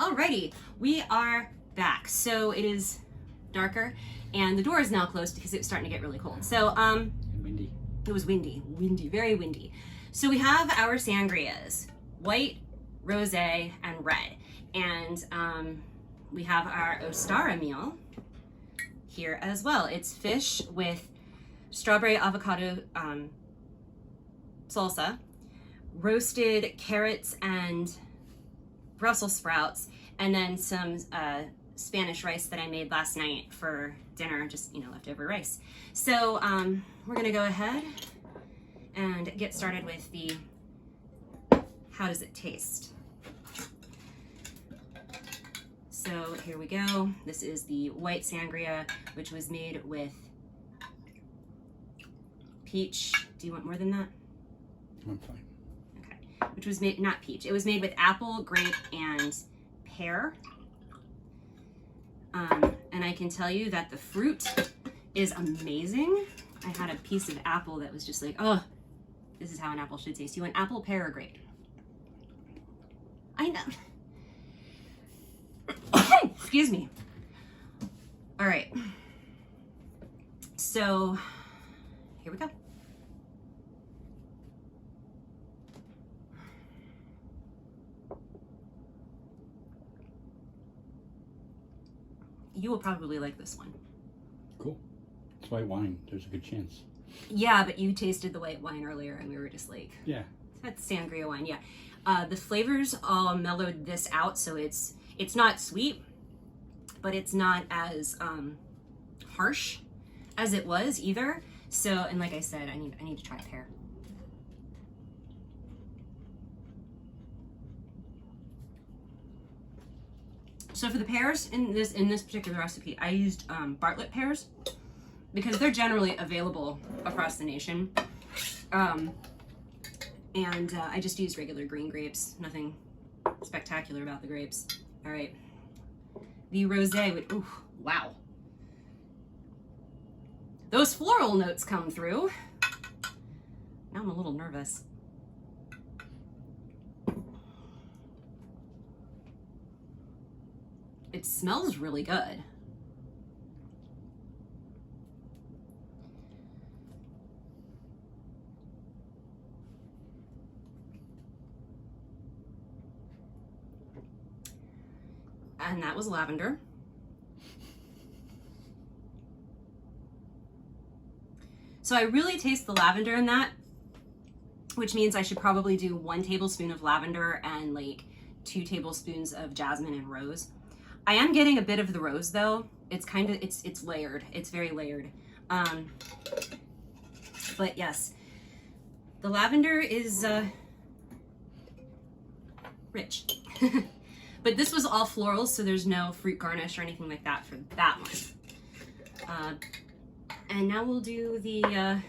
Alrighty, we are back. So it is darker and the door is now closed because it was starting to get really cold. So windy. It was windy, very windy. So we have our sangrias, white, rosé, and red. And we have our Ostara meal here as well. It's fish with strawberry-avocado salsa, roasted carrots and Brussels sprouts, and then some Spanish rice that I made last night for dinner, just, leftover rice. So we're gonna go ahead and get started with the how does it taste. So here we go. This is the white sangria, which was made with peach. Do you want more than that? I'm fine. Okay. Which was made, not peach, it was made with apple, grape, and pear. And I can tell you that the fruit is amazing. I had a piece of apple that was just like, oh, this is how an apple should taste. You want apple, pear, or grape? I know. Excuse me. All right. So here we go. You will probably like this one. Cool. It's white wine. There's a good chance. Yeah, but you tasted the white wine earlier and we were just like, yeah, that's sangria wine. Yeah. The flavors all mellowed this out, so it's not sweet, but it's not as harsh as it was either. So, and like I said, I need to try a pear. So for the pears in this particular recipe, I used Bartlett pears because they're generally available across the nation. And I just used regular green grapes. Nothing spectacular about the grapes. All right. The rosé would, ooh, wow. Those floral notes come through. Now I'm a little nervous. It smells really good. And that was lavender. So I really taste the lavender in that, which means I should probably do 1 tablespoon of lavender and like 2 tablespoons of jasmine and rose. I am getting a bit of the rose though. It's kind of, it's layered. It's very layered. But yes, the lavender is rich. But this was all florals, so there's no fruit garnish or anything like that for that one. And now we'll do the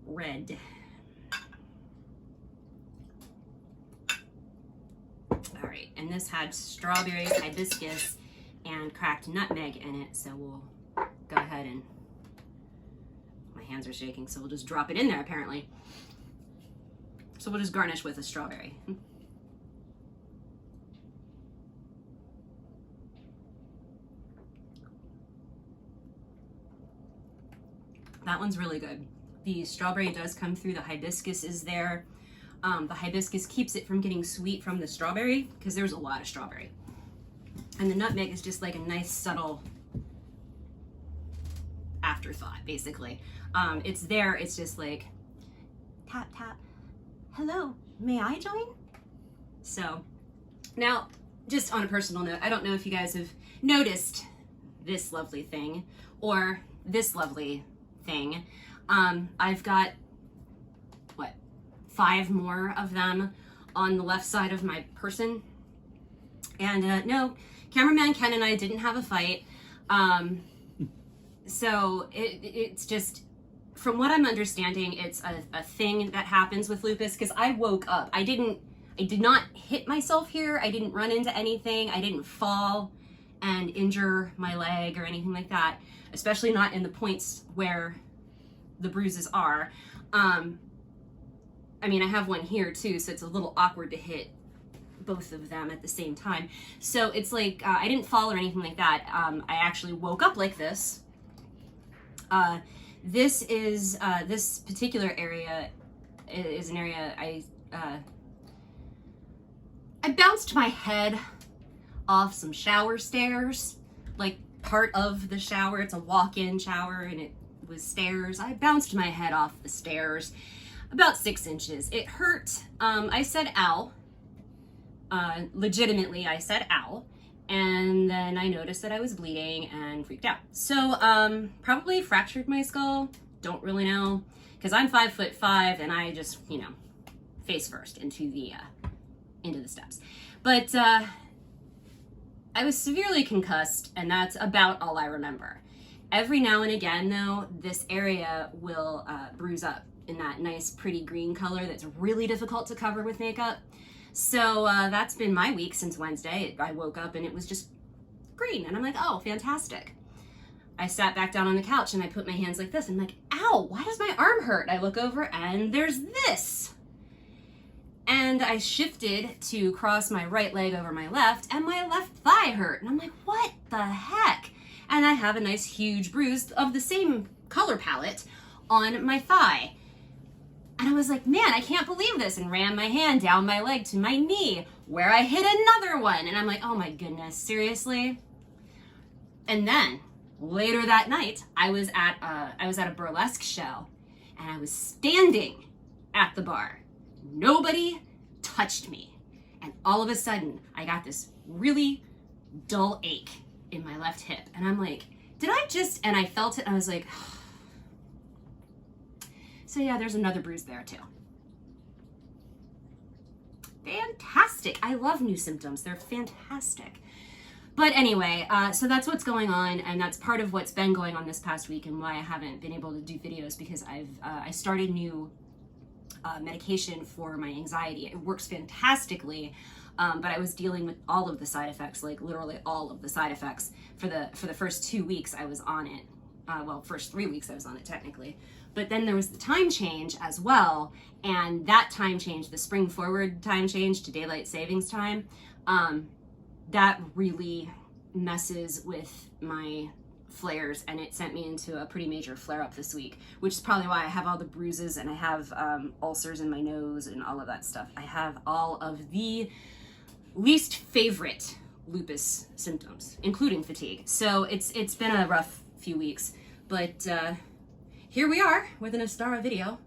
red. All right, and this had strawberries, hibiscus, and cracked nutmeg in it, so we'll go ahead and, my hands are shaking, so we'll just drop it in there apparently. So we'll just garnish with a strawberry. That one's really good. The strawberry does come through, the hibiscus is there. The hibiscus keeps it from getting sweet from the strawberry because there's a lot of strawberry. And the nutmeg is just like a nice subtle afterthought, basically. It's there, it's just like, tap, tap, hello, may I join? So now, just on a personal note, I don't know if you guys have noticed this lovely thing or this lovely thing. I've got, 5 more of them on the left side of my person. And no, cameraman Ken and I didn't have a fight. So it's just, from what I'm understanding, it's a thing that happens with lupus, because I woke up. I did not hit myself here. I didn't run into anything. I didn't fall and injure my leg or anything like that, especially not in the points where the bruises are. I mean, I have one here too, so it's a little awkward to hit both of them at the same time. So it's like, I didn't fall or anything like that. I actually woke up like this. This is, this particular area is an area I bounced my head off some shower stairs, like part of the shower. It's a walk-in shower and it was stairs. I bounced my head off the stairs about 6 inches. It hurt. I said ow. Legitimately, I said ow. And then I noticed that I was bleeding and freaked out. So probably fractured my skull. Don't really know, because I'm 5'5" and I just, you know, face first into the steps. But I was severely concussed, and that's about all I remember. Every now and again, though, this area will bruise up in that nice, pretty green color that's really difficult to cover with makeup. So that's been my week since Wednesday. I woke up and it was just green, and I'm like, oh, fantastic. I sat back down on the couch and I put my hands like this. I'm like, ow, why does my arm hurt? I look over and there's this. And I shifted to cross my right leg over my left, and my left thigh hurt. And I'm like, what the heck? And I have a nice huge bruise of the same color palette on my thigh. And I was like, man, I can't believe this, and ran my hand down my leg to my knee, where I hit another one. And I'm like, oh my goodness, seriously? And then later that night, I was at a burlesque show, and I was standing at the bar. Nobody touched me. And all of a sudden, I got this really dull ache in my left hip. And I'm like, and I felt it, and I was like, so yeah, there's another bruise there too. Fantastic. I love new symptoms. They're fantastic. But anyway, so that's what's going on, and that's part of what's been going on this past week and why I haven't been able to do videos, because I started new medication for my anxiety. It works fantastically, but I was dealing with all of the side effects, like literally all of the side effects for the first 2 weeks I was on it. Well, first 3 weeks I was on it technically, but then there was the time change as well, and that time change, the spring forward time change to daylight savings time, that really messes with my flares, and it sent me into a pretty major flare-up this week, which is probably why I have all the bruises, and I have ulcers in my nose and all of that stuff. I have all of the least favorite lupus symptoms, including fatigue. So it's been a rough few weeks, but here we are with an Ostara video.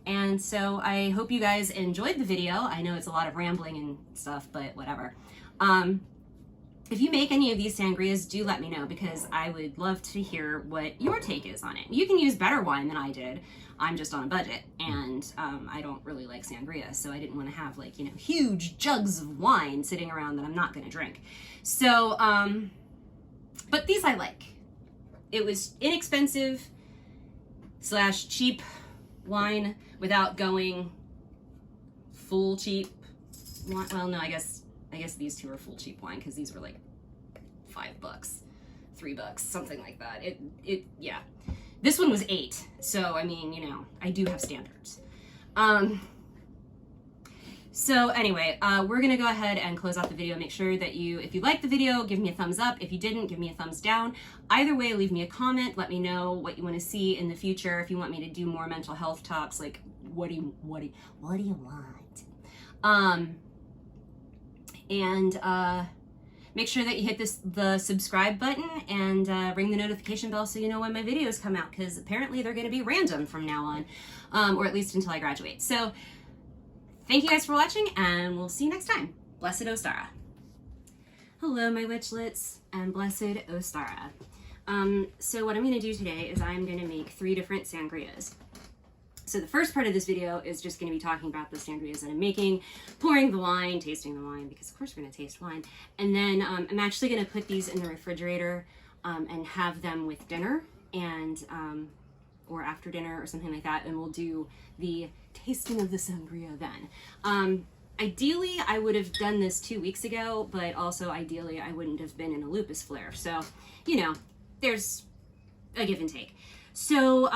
And so I hope you guys enjoyed the video. I know it's a lot of rambling and stuff, but whatever. If you make any of these sangrias, do let me know, because I would love to hear what your take is on it. You can use better wine than I did. I'm just on a budget, and I don't really like sangria, so I didn't want to have, like, you know, huge jugs of wine sitting around that I'm not going to drink. So, but these I like. It was inexpensive / cheap wine without going full cheap wine. Well, no, I guess these two are full cheap wine, because these were like $5, $3, something like that. Yeah. This one was $8. So, I mean, you know, I do have standards. So anyway, we're gonna go ahead and close out the video. Make sure that if you liked the video, give me a thumbs up. If you didn't, give me a thumbs down. Either way, leave me a comment. Let me know what you want to see in the future. If you want me to do more mental health talks, like what do you want? And make sure that you hit the subscribe button and ring the notification bell so you know when my videos come out, because apparently they're going to be random from now on, or at least until I graduate. So thank you guys for watching, and we'll see you next time. Blessed Ostara. Hello, my witchlets, and blessed Ostara. So what I'm going to do today is I'm going to make 3 different sangrias. So the first part of this video is just going to be talking about the sangrias that I'm making, pouring the wine, tasting the wine, because of course we're going to taste wine. And then I'm actually going to put these in the refrigerator and have them with dinner, and or after dinner or something like that, and we'll do the tasting of the sangria then. Ideally, I would have done this 2 weeks ago, but also ideally I wouldn't have been in a lupus flare. So, you know, there's a give and take. So,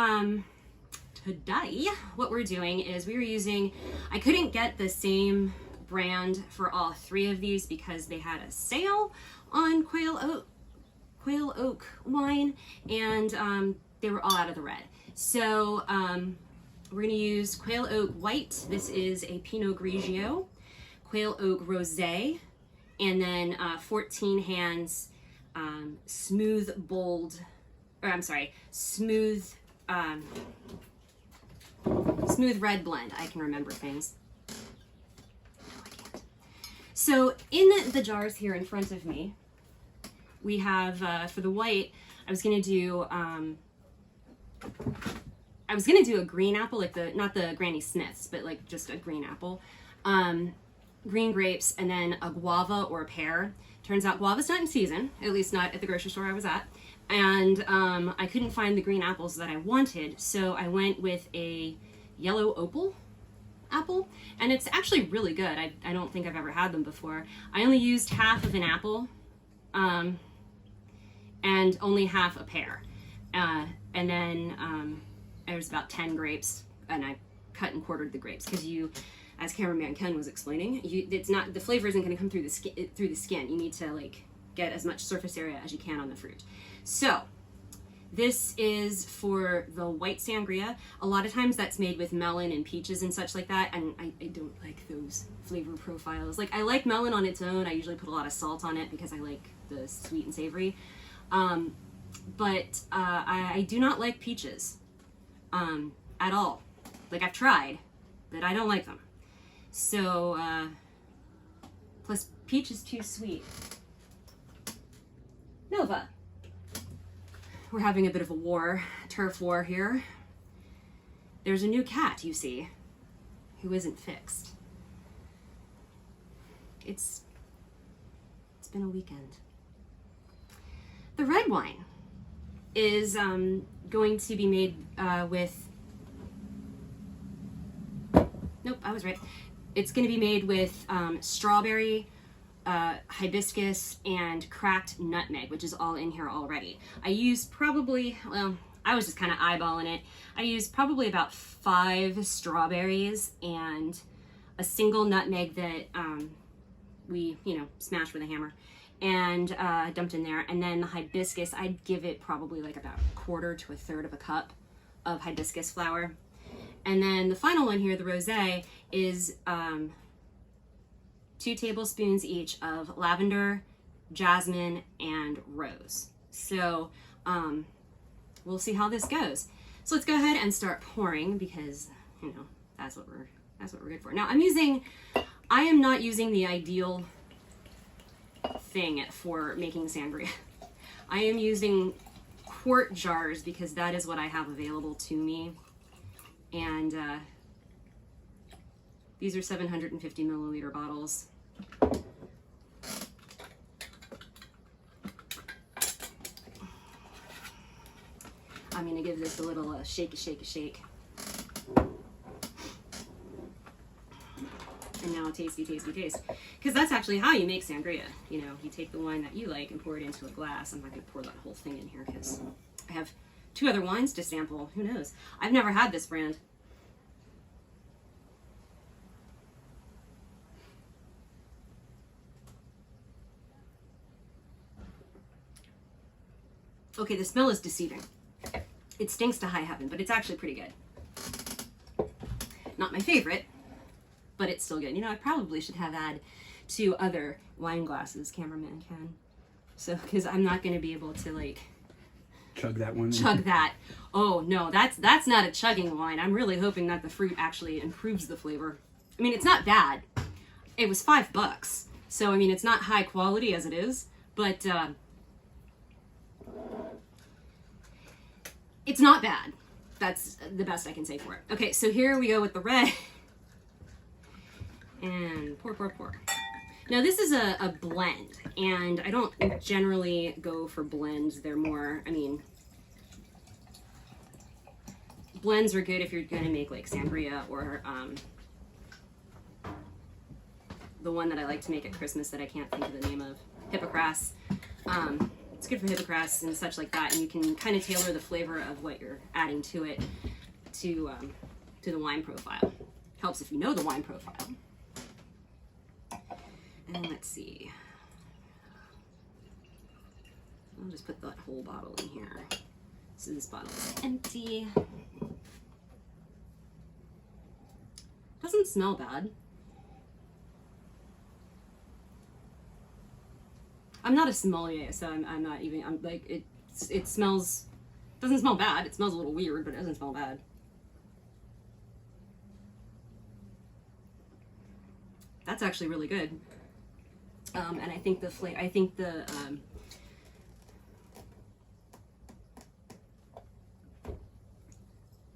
today, what we're doing is I couldn't get the same brand for all 3 of these because they had a sale on Quail Oak wine, and they were all out of the red. So we're going to use Quail Oak White. This is a Pinot Grigio. Quail Oak Rosé, and then 14 Hands smooth red blend. I can remember things. No, I can't. So in the jars here in front of me, we have for the white, I was gonna do a green apple, like not the Granny Smiths, but like just a green apple. Green grapes, and then a guava or a pear. Turns out guava's not in season, at least not at the grocery store I was at. And I couldn't find the green apples that I wanted, so I went with a yellow opal apple, and it's actually really good. I don't think I've ever had them before. I only used half of an apple and only half a pear. And then there's about 10 grapes, and I cut and quartered the grapes because as cameraman Ken was explaining, the flavor isn't going to come through the skin. You need to like get as much surface area as you can on the fruit. So this is for the white sangria. A lot of times that's made with melon and peaches and such like that, and I don't like those flavor profiles. Like, I like melon on its own. I usually put a lot of salt on it because I like the sweet and savory. But I do not like peaches at all. Like, I've tried, but I don't like them. So, plus peach is too sweet. Nova. We're having a bit of a turf war here. There's a new cat, you see, who isn't fixed. It's been a weekend. The red wine is going to be made with, nope, I was right. It's going to be made with strawberry, hibiscus, and cracked nutmeg, which is all in here already. I used probably, well, I was just kind of eyeballing it. I used probably about 5 strawberries and a single nutmeg that we, smashed with a hammer and dumped in there. And then the hibiscus, I'd give it probably like about 1/4 to 1/3 of a cup of hibiscus flower. And then the final one here, the rosé, is 2 tablespoons each of lavender, jasmine, and rose. So we'll see how this goes. So let's go ahead and start pouring because that's what we're good for. Now I am not using the ideal thing for making sangria. I am using quart jars because that is what I have available to me. And these are 750 milliliter bottles. I'm gonna give this a little shake. And now a tasty taste. Because that's actually how you make sangria. You take the wine that you like and pour it into a glass. I'm not gonna pour that whole thing in here because I have 2 other wines to sample. Who knows? I've never had this brand. Okay, the smell is deceiving. It stinks to high heaven, but it's actually pretty good. Not my favorite, but it's still good. I probably should have had 2 other wine glasses, cameraman Ken. So, because I'm not going to be able to, like... Chug that one. Chug that. Oh, no, that's not a chugging wine. I'm really hoping that the fruit actually improves the flavor. I mean, it's not bad. It was $5. So, I mean, it's not high quality as it is, but... it's not bad. That's the best I can say for it. Okay, so here we go with the red. And pour. Now this is a blend, and I don't generally go for blends. They're more, blends are good if you're gonna make like sangria or the one that I like to make at Christmas that I can't think of the name of, Hippocras. It's good for hippocras and such like that, and you can kind of tailor the flavor of what you're adding to it to the wine profile. Helps if you know the wine profile. And let's see. I'll just put that whole bottle in here. So this bottle is empty. Doesn't smell bad. I'm not a sommelier, so I'm not even, I'm like, it smells, doesn't smell bad. It smells a little weird, but it doesn't smell bad. That's actually really good. And I think the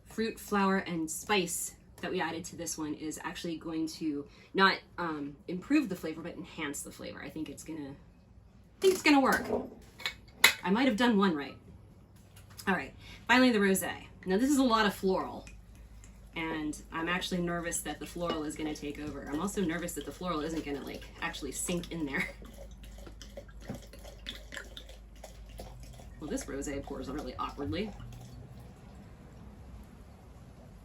fruit, flower, and spice that we added to this one is actually going to not improve the flavor, but enhance the flavor. I think it's gonna work. I might have done one right. All right, finally the rosé. Now this is a lot of floral, and I'm actually nervous that the floral is gonna take over. I'm also nervous that the floral isn't gonna like actually sink in there. Well, this rosé pours really awkwardly.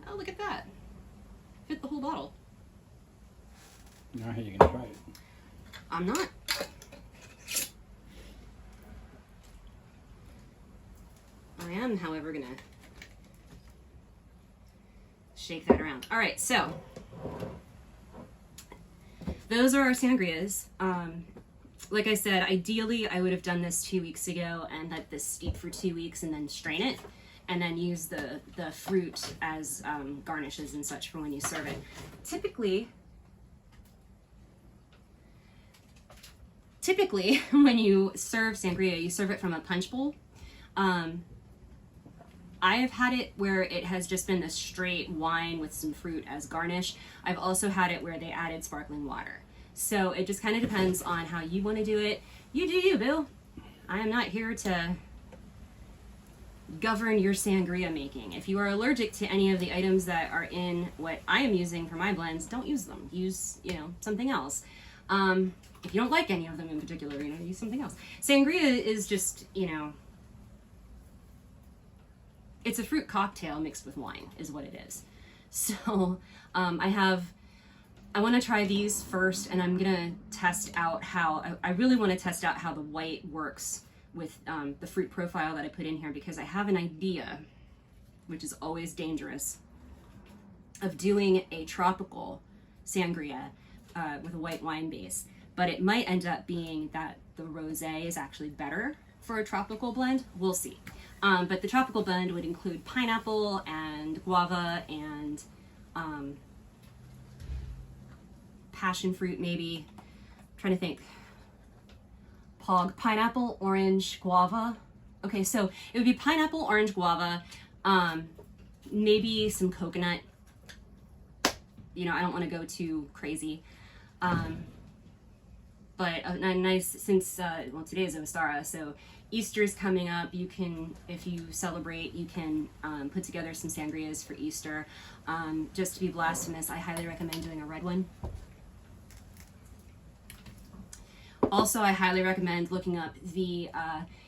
Oh, look at that. Fit the whole bottle. Now how you gonna try it? I'm not. I am, however, gonna shake that around. All right, so those are our sangrias. Like I said, ideally I would have done this 2 weeks ago and let this steep for 2 weeks and then strain it, and then use the fruit as garnishes and such for when you serve it. Typically, when you serve sangria, you serve it from a punch bowl. I have had it where it has just been the straight wine with some fruit as garnish. I've also had it where they added sparkling water. So it just kind of depends on how you want to do it. You do you, boo. I am not here to govern your sangria making. If you are allergic to any of the items that are in what I am using for my blends, don't use them. Use, something else. If you don't like any of them in particular, use something else. Sangria is just, it's a fruit cocktail mixed with wine is what it is. So I want to try these first, and I'm gonna test out I really want to test out how the white works with the fruit profile that I put in here, because I have an idea, which is always dangerous, of doing a tropical sangria with a white wine base, but it might end up being that the rosé is actually better for a tropical blend. We'll see. But the tropical blend would include pineapple and guava and passion fruit, maybe. I'm trying to think. Pineapple, orange, guava. Okay, so it would be pineapple, orange, guava, maybe some coconut. I don't want to go too crazy. But a nice, since, today is Ostara, so Easter is coming up. You can, if you celebrate, you can put together some sangrias for Easter. Just to be blasphemous, I highly recommend doing a red one. Also, I highly recommend looking up the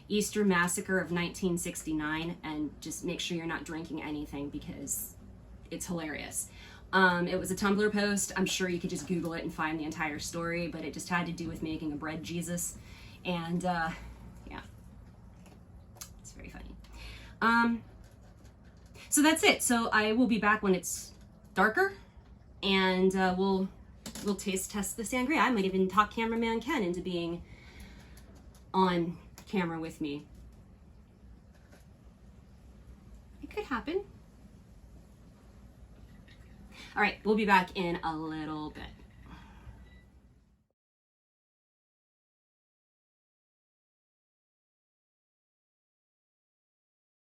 Easter Massacre of 1969 and just make sure you're not drinking anything, because it's hilarious. It was a Tumblr post. I'm sure you could just Google it and find the entire story, but it just had to do with making a bread Jesus. And yeah, it's very funny. So that's it. So I will be back when it's darker, and we'll taste test the sangria. I might even talk cameraman Ken into being on camera with me. It could happen. All right, we'll be back in a little bit.